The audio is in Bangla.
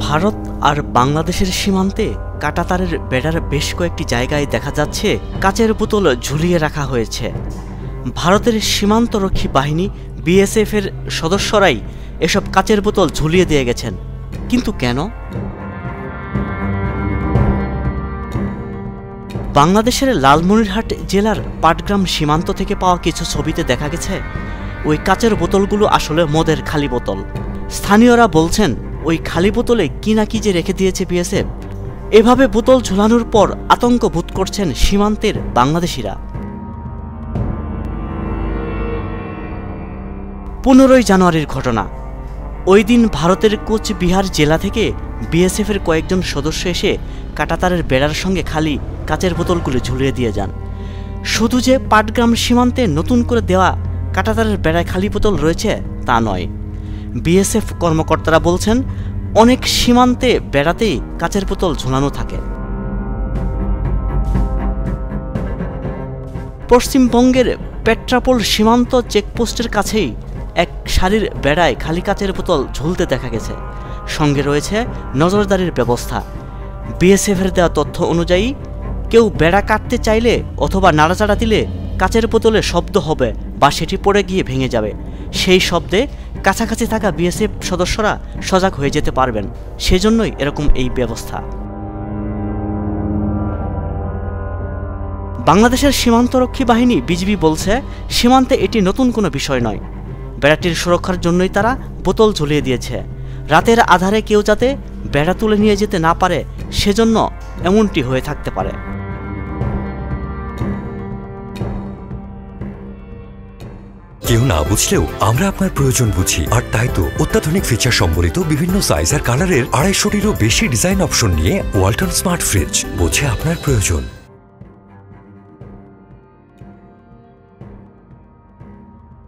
ভারত আর বাংলাদেশের সীমান্তে কাঁটাতারের বেড়ার বেশ কয়েকটি জায়গায় দেখা যাচ্ছে কাচের বোতল ঝুলিয়ে রাখা হয়েছে। ভারতের সীমান্তরক্ষী বাহিনী বিএসএফ এর সদস্যরাই এসব কাচের বোতল ঝুলিয়ে দিয়ে গেছেন, কিন্তু কেন? বাংলাদেশের লালমনিরহাট জেলার পাটগ্রাম সীমান্ত থেকে পাওয়া কিছু ছবিতে দেখা গেছে ওই কাচের বোতলগুলো আসলে মদের খালি বোতল। স্থানীয়রা বলছেন ওই খালি বোতলে কি না কি যে রেখে দিয়েছে বিএসএফ। এভাবে বোতল ঝুলানোর পর আতঙ্ক বোধ করছেন সীমান্তের বাংলাদেশিরা। 15 জানুয়ারির ঘটনা। ওই দিন ভারতের কোচবিহার জেলা থেকে বিএসএফ এর কয়েকজন সদস্য এসে কাঁটাতারের বেড়ার সঙ্গে খালি কাচের বোতলগুলো ঝুলিয়ে দিয়ে যান। শুধু যে পাটগ্রাম সীমান্তে নতুন করে দেওয়া কাঁটাতারের বেড়ায় খালি বোতল রয়েছে তা নয়, বিএসএফ কর্মকর্তারা বলছেন অনেক সীমান্তে বেড়াতেই কাচের বোতল ঝুলানো থাকে। পশ্চিমবঙ্গের পেট্রাপোল সীমান্ত চেকপোস্টের কাছেই এক সারির বেড়ায় খালি কাচের বোতল ঝুলতে দেখা গেছে। সঙ্গে রয়েছে নজরদারির ব্যবস্থা। বিএসএফের দেওয়া তথ্য অনুযায়ী কেউ বেড়া কাটতে চাইলে অথবা নাড়াচাড়া দিলে কাচের বোতলে শব্দ হবে বা সেটি পড়ে গিয়ে ভেঙে যাবে। সেই শব্দে কাছাকাছি থাকা বিএসএফ সদস্যরা সজাগ হয়ে যেতে পারবেন, সেজন্যই এরকম এই ব্যবস্থা। বাংলাদেশের সীমান্তরক্ষী বাহিনী বিজিবি বলছে সীমান্তে এটি নতুন কোনো বিষয় নয়। বেড়াটির সুরক্ষার জন্যই তারা বোতল ঝুলিয়ে দিয়েছে। রাতের আধারে কেউ যাতে বেড়া তুলে নিয়ে যেতে না পারে সেজন্য এমনটি হয়ে থাকতে পারে। কেউ না বুঝলেও আমরা আপনার প্রয়োজন বুঝি, আর তাই তো অত্যাধুনিক ফিচার সম্বলিত বিভিন্ন সাইজ আর কালারের 250টিরও বেশি ডিজাইন অপশন নিয়ে ওয়ালটন স্মার্ট ফ্রিজ বোঝে আপনার প্রয়োজন।